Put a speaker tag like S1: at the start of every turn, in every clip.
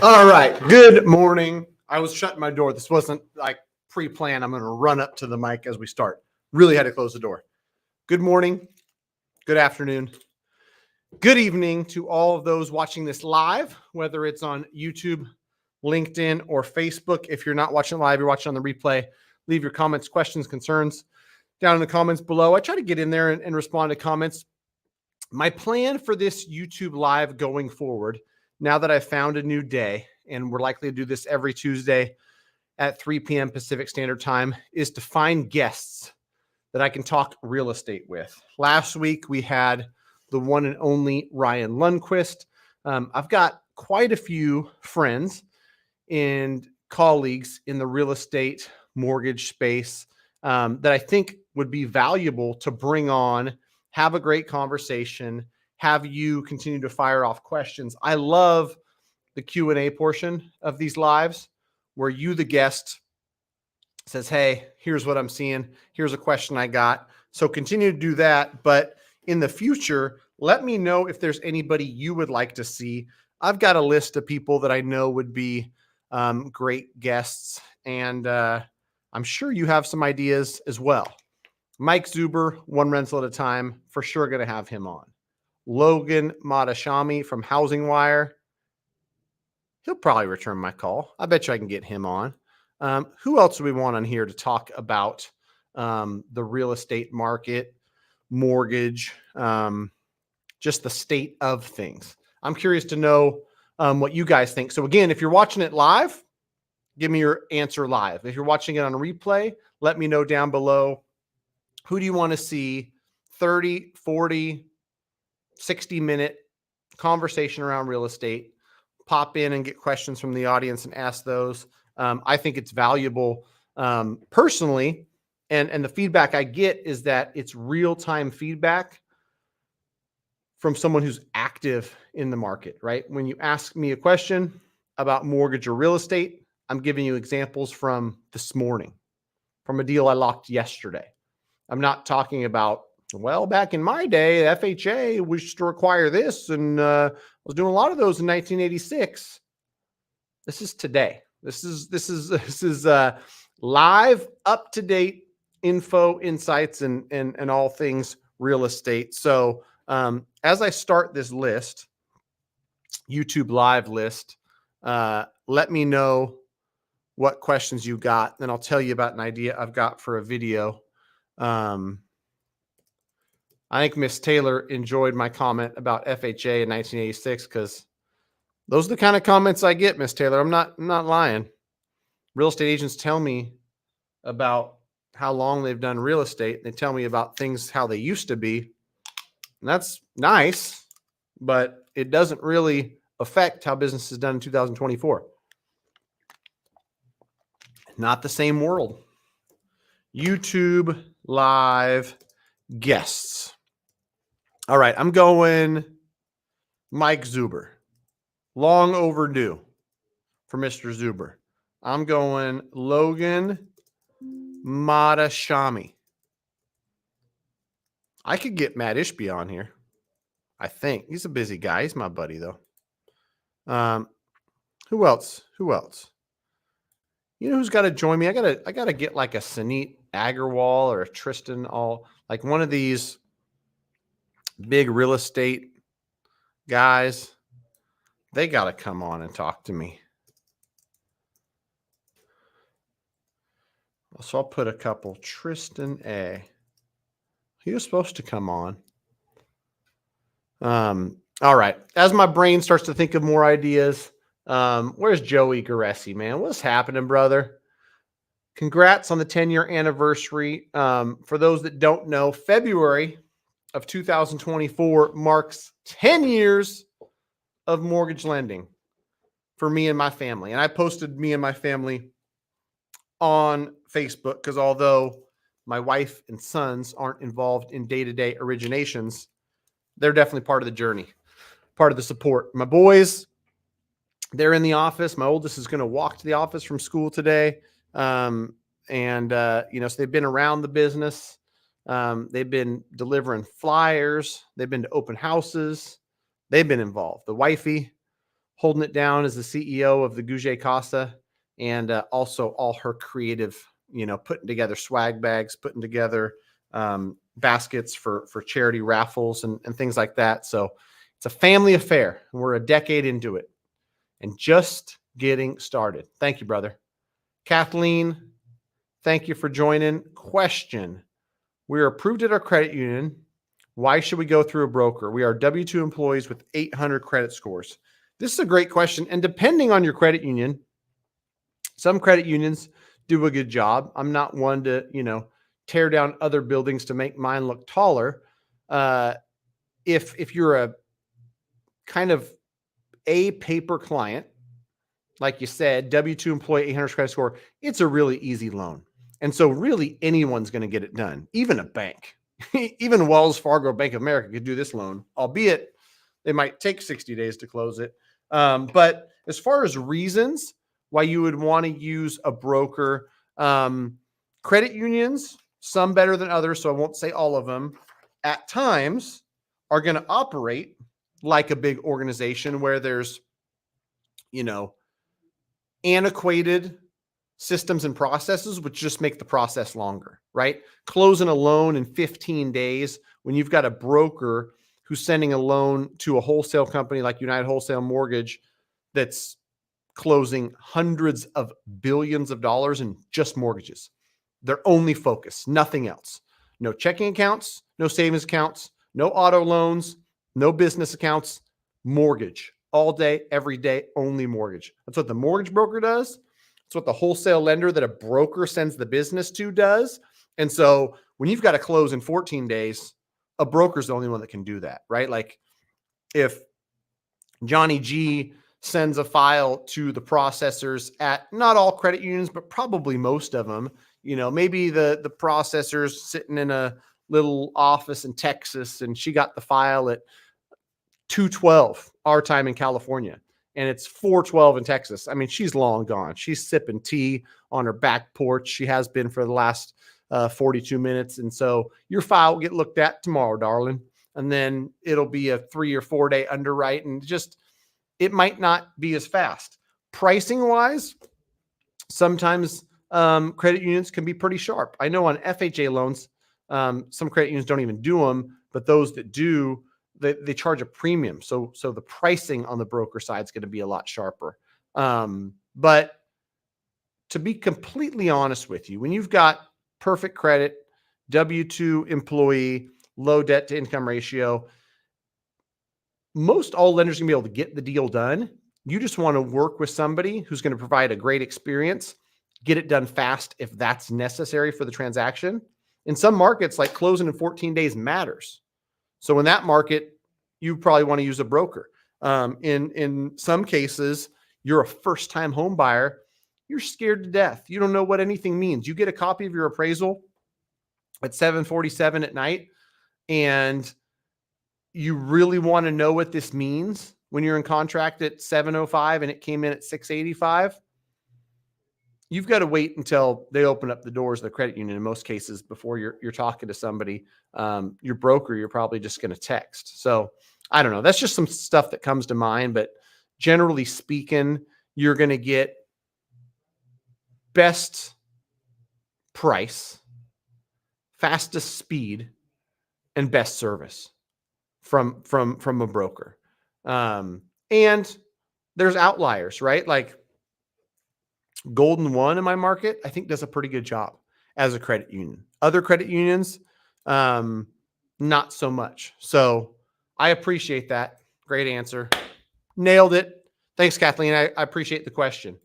S1: All right. Good morning. I was shutting my door. This wasn't like pre-planned. I'm going to run up to the mic as we start. Really had to close the door. Good morning. Good afternoon. Good evening to all of those watching this live, whether it's on YouTube, LinkedIn, or Facebook. If you're not watching live, you're watching on the replay. Leave your comments, questions, concerns down in the comments below. I try to get in there and respond to comments. My plan for this YouTube live going forward, now that I've found a new day, and we're likely to do this every Tuesday at 3 p.m. Pacific Standard Time, is to find guests that I can talk real estate with. Last week, we had the one and only Ryan Lundquist. I've got quite a few friends and colleagues in the real estate mortgage space that I think would be valuable to bring on, have a great conversation, have you continue to fire off questions. I love the Q&A portion of these lives where you, the guest, says, hey, here's what I'm seeing. Here's a question I got. So continue to do that. But in the future, let me know if there's anybody you would like to see. I've got a list of people that I know would be great guests. And I'm sure you have some ideas as well. Mike Zuber, One Rental at a Time, for sure going to have him on. Logan Madashami from Housing Wire. He'll probably return my call. I bet you I can get him on. Who else do we want on here to talk about the real estate market, mortgage, just the state of things? I'm curious to know what you guys think. So again, if you're watching it live, give me your answer live. If you're watching it on a replay, let me know down below. Who do you want to see? 30, 40, 60-minute conversation around real estate. Pop in and get questions from the audience and ask those. I think it's valuable personally. And the feedback I get is that it's real-time feedback from someone who's active in the market, right? When you ask me a question about mortgage or real estate, I'm giving you examples from this morning, from a deal I locked yesterday. I'm not talking about, well, back in my day, FHA used to require this, and I was doing a lot of those in 1986. This is today. This is live, up-to-date info, insights, and all things real estate. So as I start this list, YouTube live list, let me know what questions you got, then I'll tell you about an idea I've got for a video. I think Miss Taylor enjoyed my comment about FHA in 1986 because those are the kind of comments I get, Miss Taylor. I'm not lying. Real estate agents tell me about how long they've done real estate. They tell me about things, how they used to be. And that's nice, but it doesn't really affect how business is done in 2024. Not the same world. YouTube live guests. All right, I'm going Mike Zuber. Long overdue for Mr. Zuber. I'm going Logan Madashami. I could get Matt Ishby on here. I think he's a busy guy. He's my buddy though. Who else? You know who's got to join me? I gotta get like a Sanit Agarwal or a Tristan, all like one of these big real estate guys. They got to come on and talk to me. So I'll put a couple. Tristan A. He was supposed to come on. All right. As my brain starts to think of more ideas, where's Joey Garessi, man? What's happening, brother? Congrats on the 10-year anniversary. For those that don't know, February of 2024 marks 10 years of mortgage lending for me and my family. And I posted me and my family on Facebook because although my wife and sons aren't involved in day-to-day originations, they're definitely part of the journey, part of the support. My boys, they're in the office. My oldest is going to walk to the office from school today. So they've been around the business. They've been delivering flyers. They've been to open houses. They've been involved. The wifey, Holding it down is the CEO of the Gouget Casa, and also all her creative, putting together swag bags, putting together baskets for charity raffles and things like that. So it's a family affair. We're a decade into it and just getting started. Thank you, brother. Kathleen, thank you for joining. Question: we are approved at our credit union. Why should we go through a broker? We are W-2 employees with 800 credit scores. This is a great question. And depending on your credit union, some credit unions do a good job. I'm not one to, tear down other buildings to make mine look taller. If you're a kind of a paper client, like you said, W-2 employee, 800 credit score, it's a really easy loan. And so really anyone's going to get it done, even a bank. Even Wells Fargo, Bank of America could do this loan, albeit they might take 60 days to close it. But as far as reasons why you would want to use a broker, credit unions, some better than others, so I won't say all of them, at times are going to operate like a big organization where there's, antiquated systems and processes, which just make the process longer, right? Closing a loan in 15 days when you've got a broker who's sending a loan to a wholesale company like United Wholesale Mortgage that's closing hundreds of billions of dollars in just mortgages. Their only focus, nothing else. No checking accounts, no savings accounts, no auto loans, no business accounts, mortgage. All day, every day, only mortgage. That's what the mortgage broker does. It's what the wholesale lender that a broker sends the business to does. And so when you've got to close in 14 days, a broker's the only one that can do that, right? Like if Johnny G sends a file to the processors at not all credit unions, but probably most of them, maybe the processor's sitting in a little office in Texas and she got the file at 2:12 our time in California. And it's 4:12 in Texas. I mean, she's long gone. She's sipping tea on her back porch. She has been for the last 42 minutes. And so your file will get looked at tomorrow, darling. And then it'll be a 3 or 4 day underwrite. And it might not be as fast. Pricing wise, sometimes credit unions can be pretty sharp. I know on FHA loans, some credit unions don't even do them, but those that do, they charge a premium. So the pricing on the broker side is going to be a lot sharper. But to be completely honest with you, when you've got perfect credit, W-2 employee, low debt to income ratio, most all lenders are going to be able to get the deal done. You just want to work with somebody who's going to provide a great experience, get it done fast if that's necessary for the transaction. In some markets, like closing in 14 days matters. So in that market, you probably want to use a broker. In some cases, you're a first-time home buyer. You're scared to death. You don't know what anything means. You get a copy of your appraisal at 7:47 at night, and you really want to know what this means when you're in contract at 7:05 and it came in at 6:85. You've got to wait until they open up the doors of the credit union in most cases before you're talking to somebody. Your broker, you're probably just going to text. So I don't know. That's just some stuff that comes to mind. But generally speaking, you're going to get best price, fastest speed, and best service from a broker. And there's outliers, right? Like Golden One in my market, I think does a pretty good job as a credit union. Other credit unions, not so much. So I appreciate that. Great answer. Nailed it. Thanks, Kathleen. I appreciate the question.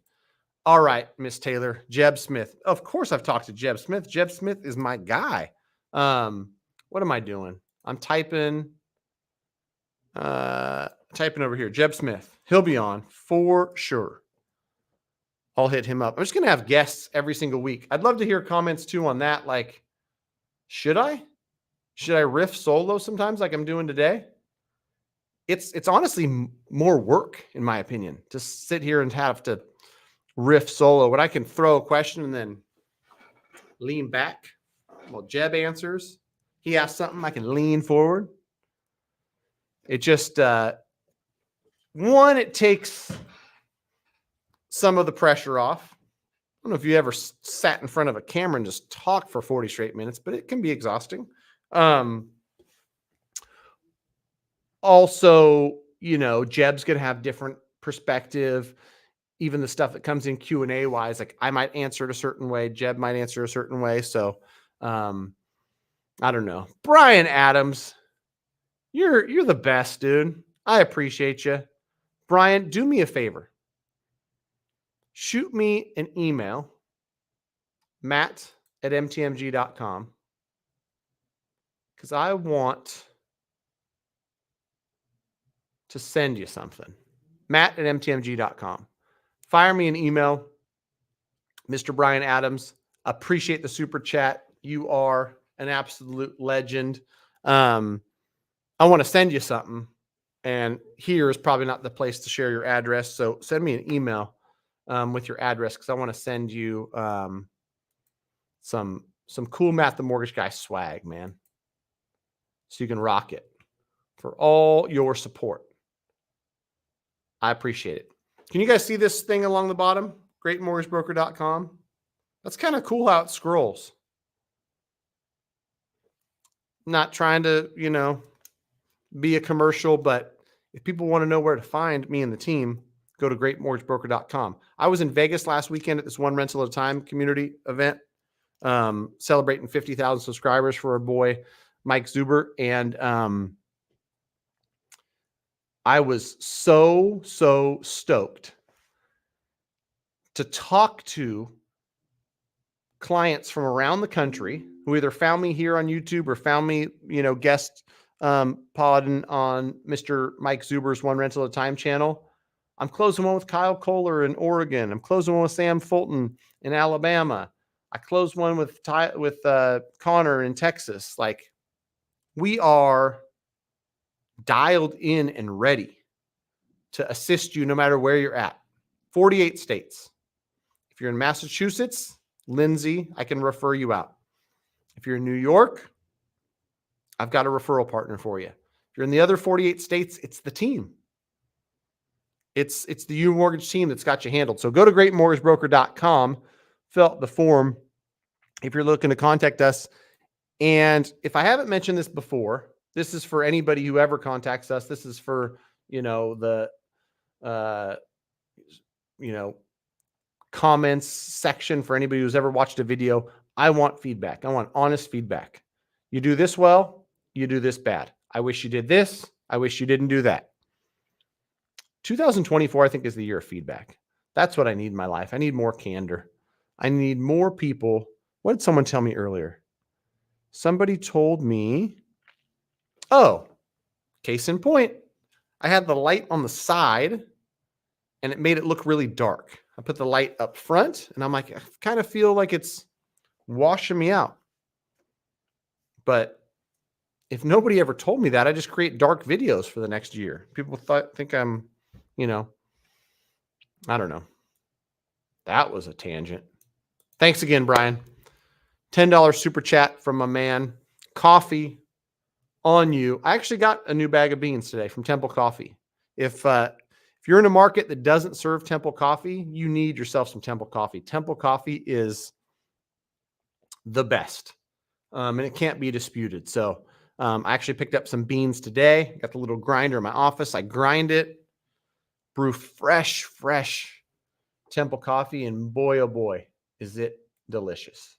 S1: All right, Miss Taylor, Jeb Smith. Of course I've talked to Jeb Smith. Jeb Smith is my guy. What am I doing? I'm typing over here. Jeb Smith. He'll be on for sure. I'll hit him up. I'm just going to have guests every single week. I'd love to hear comments too on that. Like, should I riff solo sometimes like I'm doing today? It's honestly more work, in my opinion, to sit here and have to riff solo when I can throw a question and then lean back. Well, Jeb answers. He asks something, I can lean forward. It just, One, it takes some of the pressure off. I don't know if you ever sat in front of a camera and just talked for 40 straight minutes, but it can be exhausting. Also, Jeb's going to have different perspective. Even the stuff that comes in Q&A wise, like I might answer it a certain way. Jeb might answer a certain way. So, I don't know. Brian Adams, you're the best, dude. I appreciate you. Brian, do me a favor. Shoot me an email, matt@mtmg.com, because I want to send you something. matt@mtmg.com. Fire me an email, Mr. Brian Adams. Appreciate the super chat. You are an absolute legend. I want to send you something, and here is probably not the place to share your address. So send me an email with your address, because I want to send you some cool Matt the Mortgage Guy swag, man, so you can rock it. For all your support, I appreciate it. Can you guys see this thing along the bottom? GreatMortgageBroker.com. That's kind of cool how it scrolls. Not trying to, be a commercial, but if people want to know where to find me and the team, go to GreatMortgageBroker.com. I was in Vegas last weekend at this One Rental at a Time community event, celebrating 50,000 subscribers for our boy, Mike Zuber. And I was so stoked to talk to clients from around the country who either found me here on YouTube or found me, guest podding on Mr. Mike Zuber's One Rental at a Time channel. I'm closing one with Kyle Kohler in Oregon. I'm closing one with Sam Fulton in Alabama. I closed one with Connor in Texas. Like, we are dialed in and ready to assist you no matter where you're at. 48 states. If you're in Massachusetts, Lindsay, I can refer you out. If you're in New York, I've got a referral partner for you. If you're in the other 48 states, it's the team. It's the U Mortgage team that's got you handled. So go to greatmortgagebroker.com, fill out the form if you're looking to contact us. And if I haven't mentioned this before, this is for anybody who ever contacts us. This is for, the, comments section for anybody who's ever watched a video. I want feedback. I want honest feedback. You do this well, you do this bad. I wish you did this. I wish you didn't do that. 2024, I think, is the year of feedback. That's what I need in my life. I need more candor. I need more people. What did someone tell me earlier? Somebody told me, case in point, I had the light on the side and it made it look really dark. I put the light up front and I'm like, I kind of feel like it's washing me out. But if nobody ever told me that, I just create dark videos for the next year. People think I'm, I don't know. That was a tangent. Thanks again, Brian. $10 super chat from my man. Coffee on you. I actually got a new bag of beans today from Temple Coffee. If you're in a market that doesn't serve Temple Coffee, you need yourself some Temple Coffee. Temple Coffee is the best, and it can't be disputed. So I actually picked up some beans today. Got the little grinder in my office. I grind it, brew fresh Temple Coffee, and boy, oh boy, is it delicious.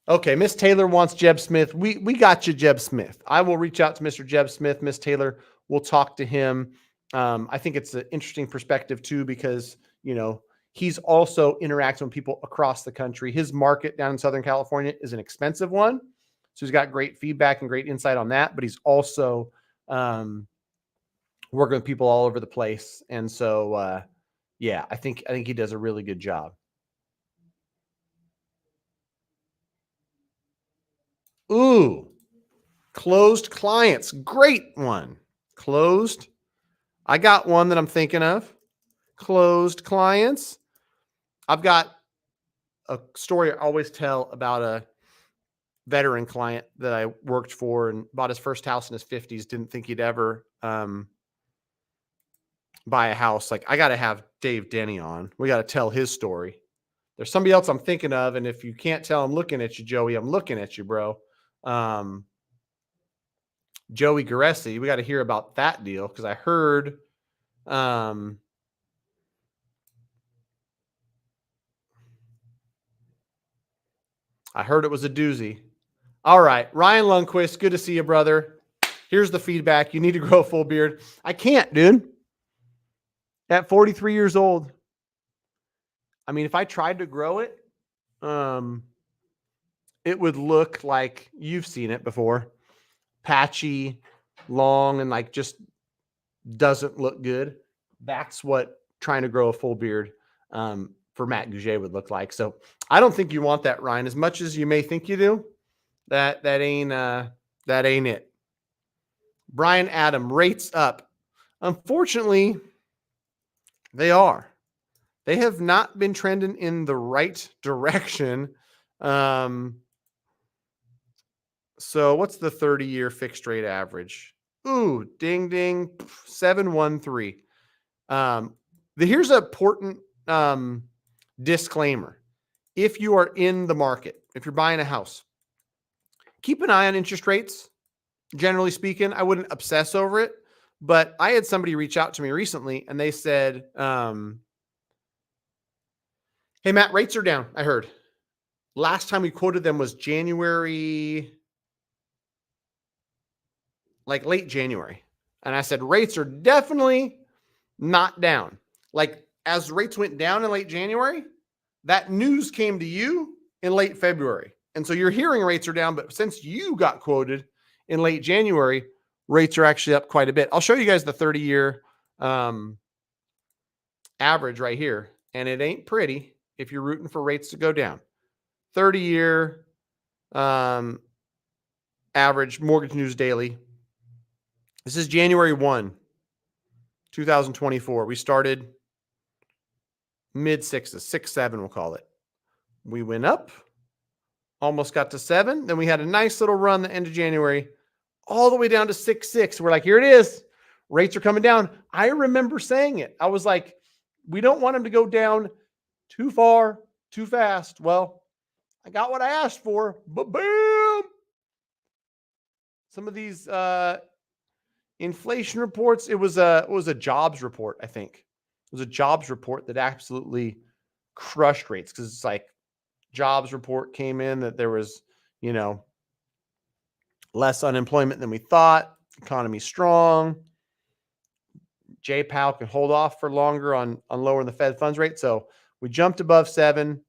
S1: Okay, Miss Taylor wants Jeb Smith. We got you, Jeb Smith. I will reach out to Mr. Jeb Smith. Miss Taylor, we'll talk to him. I think it's an interesting perspective too, because, he's also interacting with people across the country. His market down in Southern California is an expensive one. So he's got great feedback and great insight on that, but he's also working with people all over the place. And so, I think he does a really good job. Ooh, closed clients. Great one. Closed. I got one that I'm thinking of. Closed clients. I've got a story I always tell about veteran client that I worked for and bought his first house in his 50s. Didn't think he'd ever buy a house. Like, I got to have Dave Denny on. We got to tell his story. There's somebody else I'm thinking of, and if you can't tell I'm looking at you, Joey, I'm looking at you, bro. Joey Garessi, we got to hear about that deal because I heard it was a doozy. All right, Ryan Lundquist, good to see you, brother. Here's the feedback. You need to grow a full beard. I can't, dude. At 43 years old. I mean, if I tried to grow it, it would look like you've seen it before. Patchy, long, and like just doesn't look good. That's what trying to grow a full beard for Matt Gouget would look like. So I don't think you want that, Ryan, as much as you may think you do. That ain't it. Brian Adam, rates up. Unfortunately, they are. They have not been trending in the right direction. So what's the 30-year fixed rate average? Ooh, ding, ding, 713. Here's an important disclaimer. If you are in the market, if you're buying a house, keep an eye on interest rates. Generally speaking, I wouldn't obsess over it, but I had somebody reach out to me recently and they said, hey, Matt, rates are down. I heard last time we quoted them was January, like late January. And I said, rates are definitely not down. Like as rates went down in late January, that news came to you in late February. And so you're hearing rates are down, but since you got quoted in late January, rates are actually up quite a bit. I'll show you guys the 30-year average right here. And it ain't pretty if you're rooting for rates to go down. 30-year average Mortgage News Daily. This is January 1, 2024. We started mid sixes, 6.7, we'll call it. We went up, almost got to 7. Then we had a nice little run the end of January, all the way down to 6.6. We're like, here it is. Rates are coming down. I remember saying it. I was like, we don't want them to go down too far, too fast. Well, I got what I asked for, but bam! Some of these inflation reports, it was a jobs report, I think. It was a jobs report that absolutely crushed rates because it's like jobs report came in that there was, less unemployment than we thought. Economy strong. Jay Powell can hold off for longer on lowering the Fed funds rate. So we jumped above 7.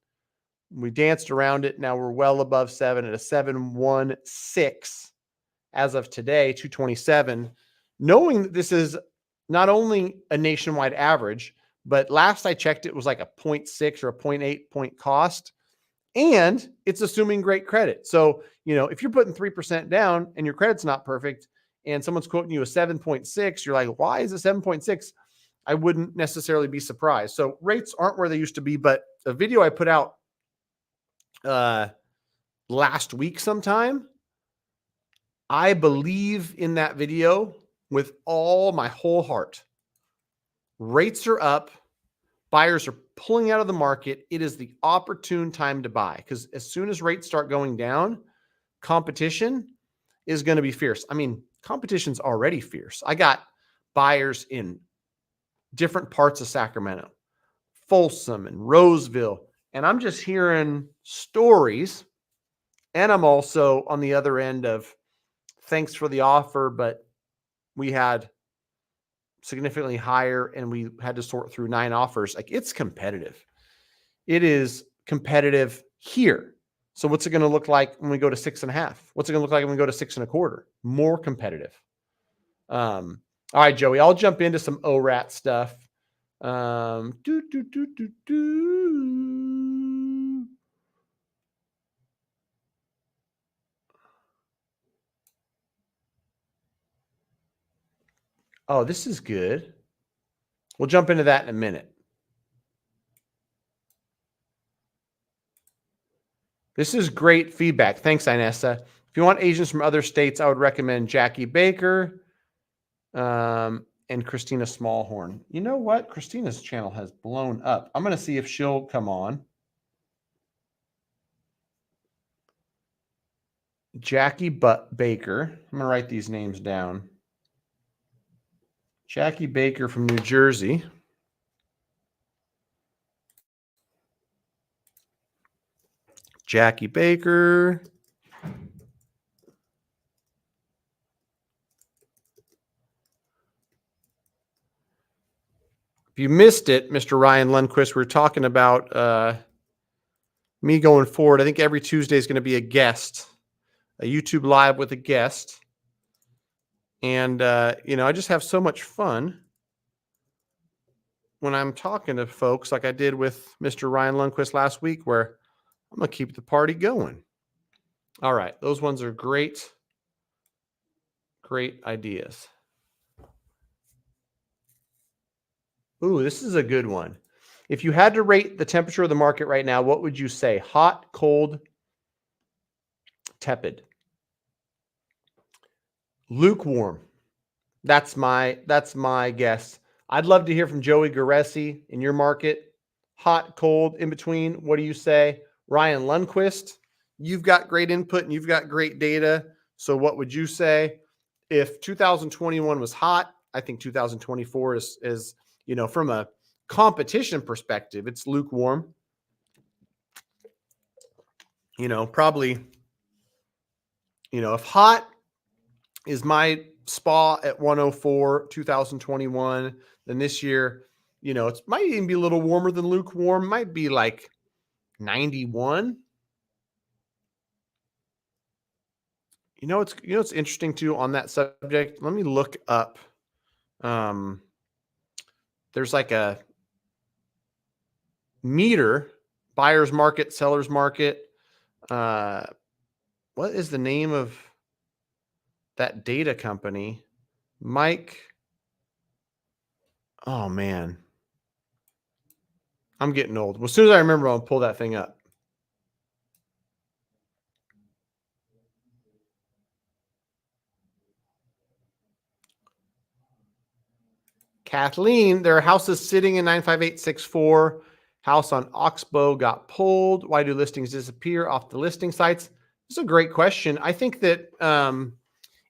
S1: We danced around it. Now we're well above 7 at a 7.16 as of today, 227. Knowing that this is not only a nationwide average, but last I checked, it was like a 0.6 or a 0.8 point cost. And it's assuming great credit. So, if you're putting 3% down and your credit's not perfect and someone's quoting you a 7.6, you're like, why is it 7.6? I wouldn't necessarily be surprised. So rates aren't where they used to be, but a video I put out last week sometime, I believe in that video with all my whole heart. Rates are up. Buyers are pulling out of the market. It is the opportune time to buy because as soon as rates start going down, competition is going to be fierce. I mean, competition's already fierce. I got buyers in different parts of Sacramento, Folsom and Roseville, and I'm just hearing stories. And I'm also on the other end of thanks for the offer, but we had significantly higher and we had to sort through 9 offers. Like, it's competitive. It is competitive here. So what's it going to look like when we go to 6.5? What's it going to look like when we go to 6.25? More competitive. All right, Joey, I'll jump into some ORAT stuff. Oh, this is good. We'll jump into that in a minute. This is great feedback. Thanks, Inessa. If you want agents from other states, I would recommend Jackie Baker and Christina Smallhorn. You know what? Christina's channel has blown up. I'm going to see if she'll come on. Jackie Baker. I'm going to write these names down. Jackie Baker from New Jersey. Jackie Baker. If you missed it, Mr. Ryan Lundquist, we're talking about me going forward. I think every Tuesday is going to be a guest, a YouTube live with a guest. And, I just have so much fun when I'm talking to folks like I did with Mr. Ryan Lundquist last week, where I'm going to keep the party going. All right. Those ones are great, great ideas. Ooh, this is a good one. If you had to rate the temperature of the market right now, what would you say? Hot, cold, tepid? Lukewarm. That's my guess. I'd love to hear from Joey Garessi in your market. Hot, cold, in between. What do you say? Ryan Lundquist, you've got great input and you've got great data. So what would you say? If 2021 was hot, I think 2024 is from a competition perspective, it's lukewarm. Probably, if hot is my spa at 104, 2021, then this year, it might even be a little warmer than lukewarm. Might be like 91. It's interesting too on that subject. Let me look up. There's like a meter, buyer's market, seller's market. What is the name of that data company? Mike. Oh man. I'm getting old. Well, as soon as I remember, I'll pull that thing up. Kathleen, there are houses sitting in 95864. House on Oxbow got pulled. Why do listings disappear off the listing sites? This is a great question. I think that,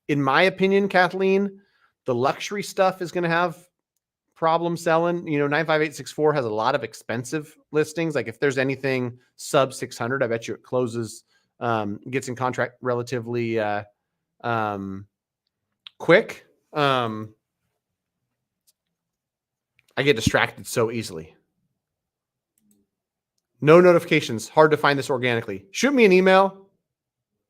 S1: in my opinion, Kathleen, the luxury stuff is going to have problem selling. 95864 has a lot of expensive listings. Like if there's anything sub 600, I bet you it closes, gets in contract relatively quick. I get distracted so easily. No notifications. Hard to find this organically. Shoot me an email,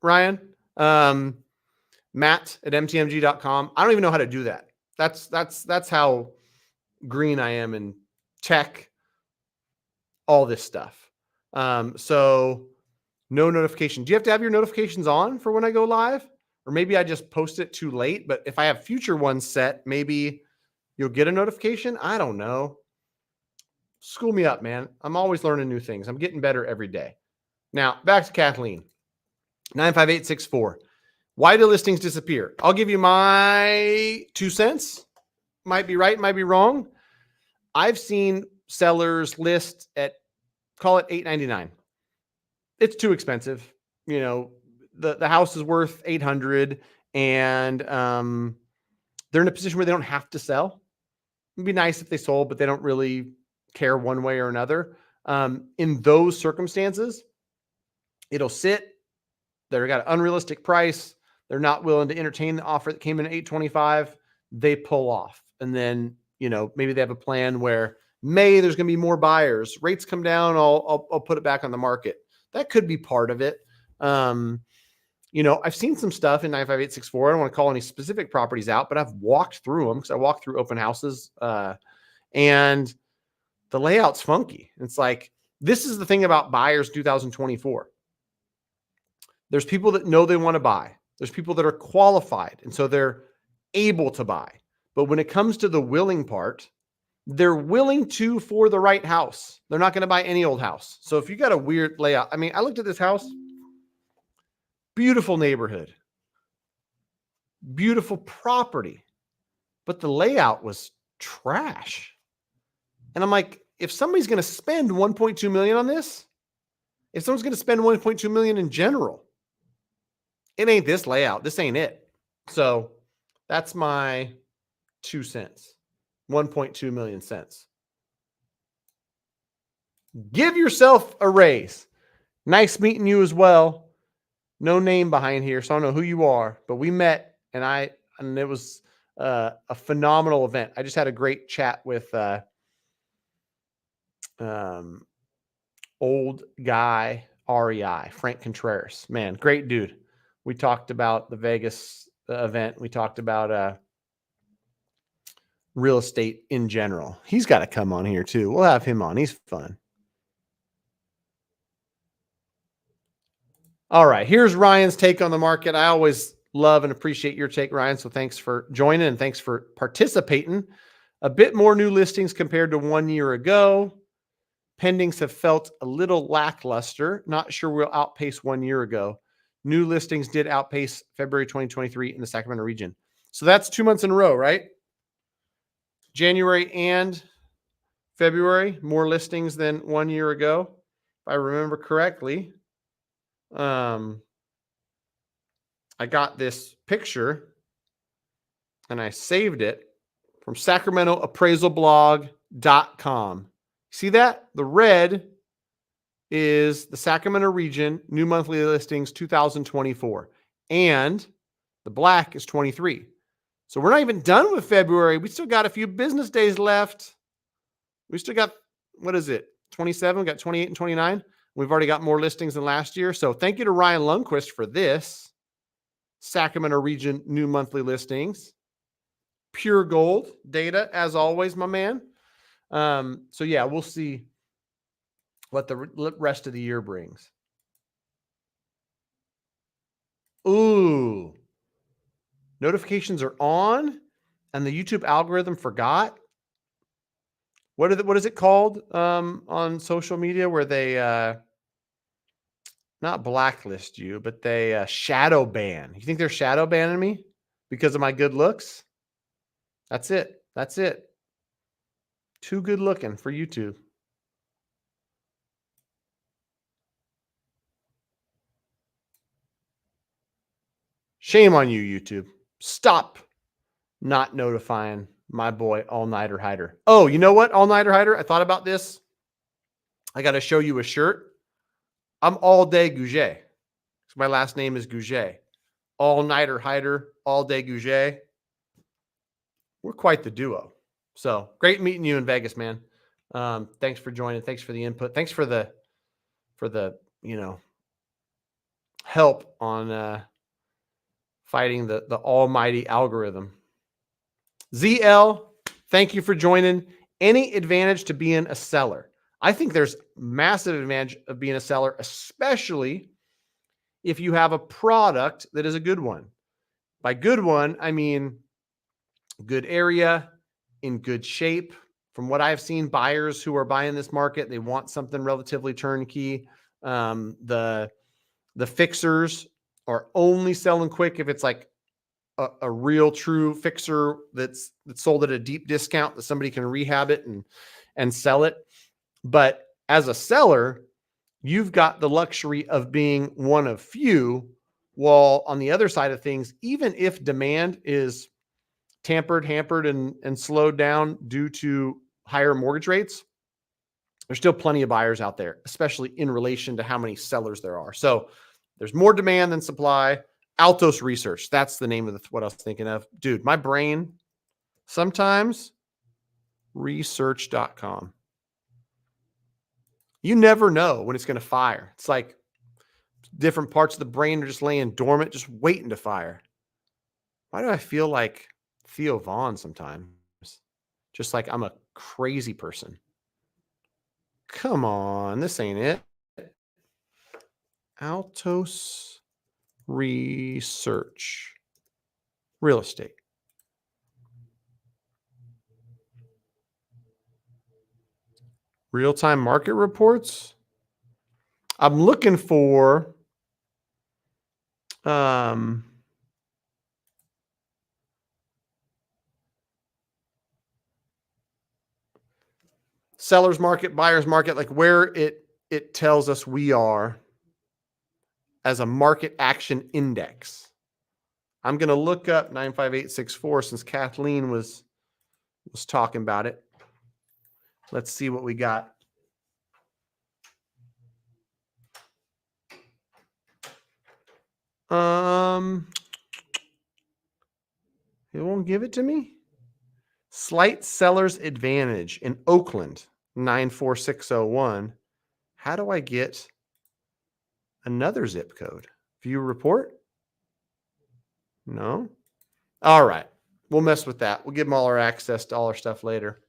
S1: Ryan. Matt@mtmg.com. I don't even know how to do that. That's how green I am in tech, all this stuff. So no notification. Do you have to have your notifications on for when I go live? Or maybe I just post it too late, but if I have future ones set, maybe you'll get a notification. I don't know. School me up, man. I'm always learning new things. I'm getting better every day. Now, back to Kathleen. 95864. Why do listings disappear? I'll give you my 2 cents. Might be right, might be wrong. I've seen sellers list at, call it $899. It's too expensive. The house is worth $800 and they're in a position where they don't have to sell. It'd be nice if they sold, but they don't really care one way or another. In those circumstances, it'll sit. They've got an unrealistic price. They're not willing to entertain the offer that came in at $825. They pull off. And then, maybe they have a plan where there's going to be more buyers. Rates come down. I'll put it back on the market. That could be part of it. I've seen some stuff in 95864. I don't want to call any specific properties out, but I've walked through them because I walked through open houses, and the layout's funky. It's like, this is the thing about buyers 2024. There's people that know they want to buy. There's people that are qualified, and so they're able to buy. But when it comes to the willing part, they're willing to for the right house. They're not going to buy any old house. So if you got a weird layout, I looked at this house. Beautiful neighborhood, beautiful property, but the layout was trash. And I'm like, if somebody's going to spend 1.2 million on this, if someone's going to spend 1.2 million in general, it ain't this layout. This ain't it. So that's my 2 cents, 1.2 million cents. Give yourself a raise. Nice meeting you as well. No name behind here, so I don't know who you are, but we met and it was a phenomenal event. I just had a great chat with old guy REI, Frank Contreras. Man, great dude. We talked about the Vegas event. We talked about real estate in general. He's got to come on here too. We'll have him on. He's fun. All right, here's Ryan's take on the market. I always love and appreciate your take, Ryan. So thanks for joining and thanks for participating. A bit more new listings compared to 1 year ago. Pendings have felt a little lackluster. Not sure we'll outpace 1 year ago. New listings did outpace February 2023 in the Sacramento region. So that's 2 months in a row, right? January and February, more listings than 1 year ago, if I remember correctly. I got this picture and I saved it from SacramentoAppraisalBlog.com. See that? The red is the Sacramento region, new monthly listings 2024. And the black is 23. So we're not even done with February. We still got a few business days left. We still got, 27? We got 28 and 29. We've already got more listings than last year. So thank you to Ryan Lundquist for this. Sacramento region new monthly listings. Pure gold data, as always, my man. So yeah, we'll see what the rest of the year brings. Ooh. Notifications are on and the YouTube algorithm forgot. What is it called on social media where they not blacklist you, but they shadow ban? You think they're shadow banning me because of my good looks? That's it. That's it. Too good looking for YouTube. Shame on you, YouTube. Stop not notifying my boy All-Nighter Hider. Oh, you know what, All-Nighter Hider? I thought about this. I got to show you a shirt. I'm All Day Gouget. So my last name is Gouget. All-Nighter Hider, All Day Gouget. We're quite the duo. So great meeting you in Vegas, man. Thanks for joining. Thanks for the input. Thanks for the help on fighting the almighty algorithm. ZL, thank you for joining. Any advantage to being a seller? I think there's massive advantage of being a seller, especially if you have a product that is a good one. By good one, I mean good area, in good shape. From what I've seen, buyers who are buying this market, they want something relatively turnkey. The fixers are only selling quick if it's like a real true fixer that's sold at a deep discount that somebody can rehab it and sell it. But as a seller, you've got the luxury of being one of few, while on the other side of things, even if demand is hampered, and slowed down due to higher mortgage rates, there's still plenty of buyers out there, especially in relation to how many sellers there are. So there's more demand than supply. Altos Research. That's the name of what I was thinking of. Dude, my brain sometimes research.com. You never know when it's going to fire. It's like different parts of the brain are just laying dormant, just waiting to fire. Why do I feel like Theo Vaughn sometimes? Just like I'm a crazy person. Come on, this ain't it. Altos Research. Real estate. Real-time market reports. I'm looking for Seller's market, buyer's market, like where it tells us we are as a market action index. I'm going to look up 95864 since Kathleen was talking about it. Let's see what we got. It won't give it to me. Slight seller's advantage in Oakland, 94601. How do I get another zip code? View report? No. All right. We'll mess with that. We'll give them all our access to all our stuff later.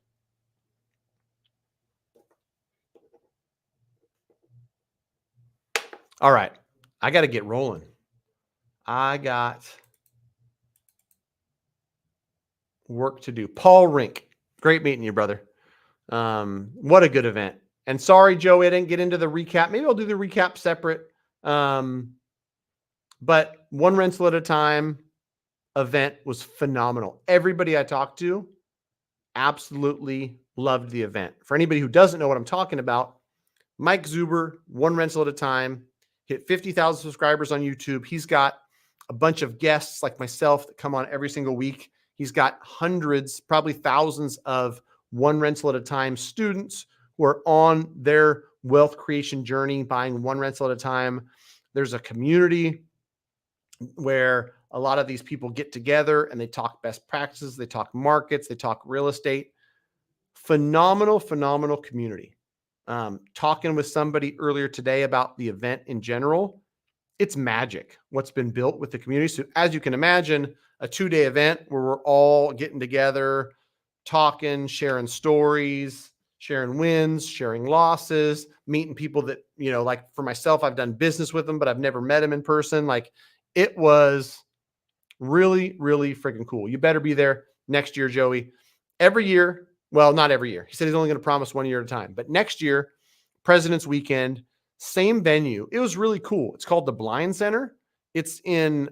S1: All right. I got to get rolling. I got work to do. Paul Rink. Great meeting you, brother. What a good event. And sorry, Joe, I didn't get into the recap. Maybe I'll do the recap separate. But one rental at a time event was phenomenal. Everybody I talked to absolutely loved the event. For anybody who doesn't know what I'm talking about, Mike Zuber, one rental at a time, hit 50,000 subscribers on YouTube. He's got a bunch of guests like myself that come on every single week. He's got hundreds, probably thousands of one rental at a time students who are on their wealth creation journey, buying one rental at a time. There's a community where a lot of these people get together and they talk best practices, they talk markets, they talk real estate. Phenomenal, phenomenal community. Talking with somebody earlier today about the event in general, it's magic what's been built with the community. So as you can imagine, a 2-day event where we're all getting together, talking, sharing stories, sharing wins, sharing losses, meeting people that, you know, like for myself, I've done business with them, but I've never met them in person. Like it was really, really freaking cool. You better be there next year, Joey. Every year, well, not every year. He said he's only going to promise 1 year at a time, but next year, President's Weekend, same venue. It was really cool. It's called the Blind Center. It's in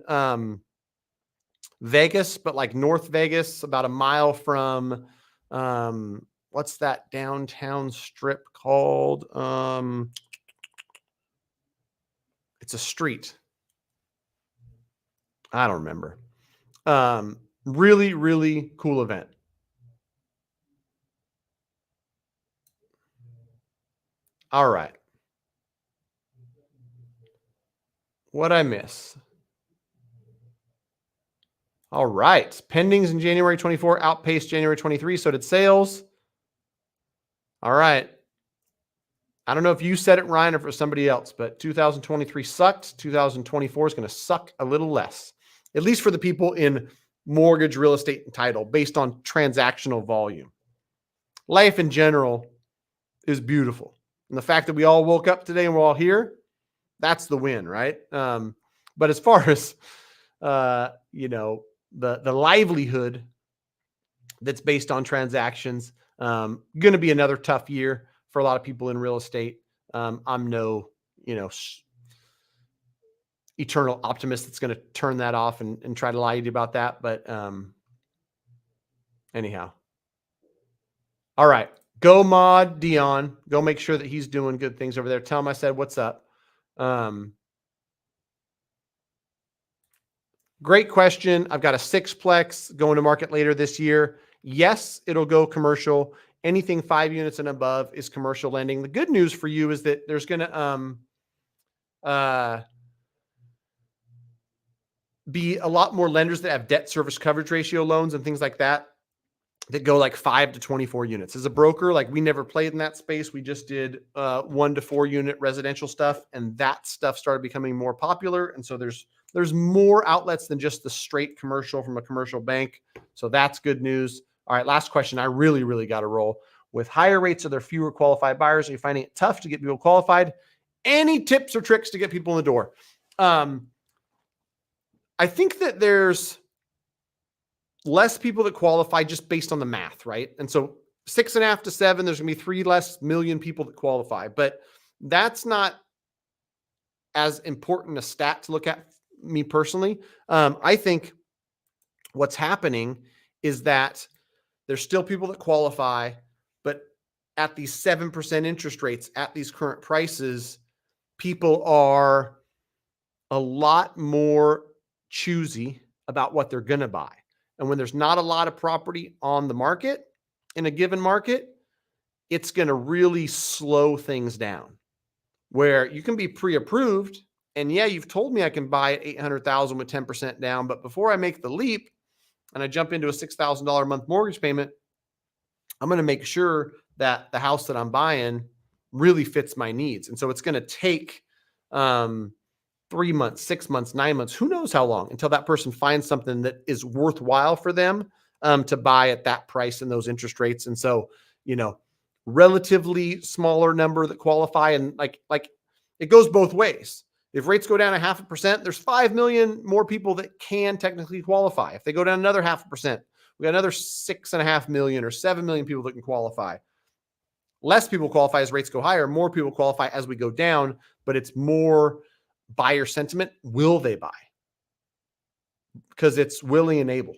S1: Vegas, but like North Vegas, about a mile from what's that downtown strip called? It's a street. I don't remember. Really, really cool event. All right. What'd I miss? All right. Pendings in January 24 outpaced January 23. So did sales. All right. I don't know if you said it, Ryan, or for somebody else, but 2023 sucked. 2024 is going to suck a little less, at least for the people in mortgage, real estate, and title based on transactional volume. Life in general is beautiful. And the fact that we all woke up today and we're all here, that's the win, right? But as far as, you know, the livelihood that's based on transactions, going to be another tough year for a lot of people in real estate. I'm no, you know, eternal optimist that's going to turn that off and try to lie to you about that. But anyhow. All right. Go mod Dion. Go make sure that he's doing good things over there. Tell him I said, what's up? Great question. I've got a 6-plex going to market later this year. Yes, it'll go commercial. Anything 5 units and above is commercial lending. The good news for you is that there's going to be a lot more lenders that have debt service coverage ratio loans and things like that go like 5 to 24 units. As a broker, like we never played in that space. We just did 1 to 4 unit residential stuff, and that stuff started becoming more popular. And so there's more outlets than just the straight commercial from a commercial bank. So that's good news. All right, last question. I really, really got to roll. With higher rates, are there fewer qualified buyers? Are you finding it tough to get people qualified? Any tips or tricks to get people in the door? I think that there's less people that qualify just based on the math, right? And so 6.5 to 7, there's going to be 3 less million people that qualify, but that's not as important a stat to look at me personally. I think what's happening is that there's still people that qualify, but at these 7% interest rates at these current prices, people are a lot more choosy about what they're going to buy. And when there's not a lot of property on the market in a given market, it's going to really slow things down, where you can be pre-approved. And yeah, you've told me I can buy at 800,000 with 10% down, but before I make the leap and I jump into a $6,000 a month mortgage payment, I'm going to make sure that the house that I'm buying really fits my needs. And so it's going to take 3 months, 6 months, 9 months, who knows how long, until that person finds something that is worthwhile for them to buy at that price and those interest rates. And so, relatively smaller number that qualify, and like it goes both ways. If rates go down 0.5%, there's 5 million more people that can technically qualify. If they go down another 0.5%, we got another 6.5 million or 7 million people that can qualify. Less people qualify as rates go higher. More people qualify as we go down, but it's more buyer sentiment. Will they buy? Because it's willing and able.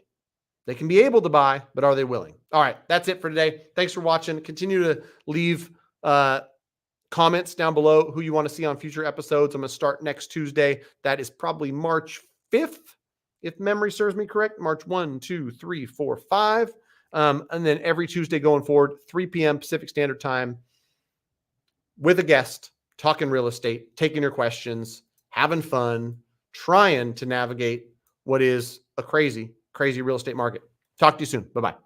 S1: They can be able to buy, but are they willing? All right, that's it for today. Thanks for watching. Continue to leave comments down below who you want to see on future episodes. I'm going to start next Tuesday. That is probably March 5th, if memory serves me correct. March 1, 2, 3, 4, 5. And then every Tuesday going forward, 3 p.m. Pacific Standard Time, with a guest, talking real estate, taking your questions, having fun, trying to navigate what is a crazy real estate market. Talk to you soon. Bye-bye.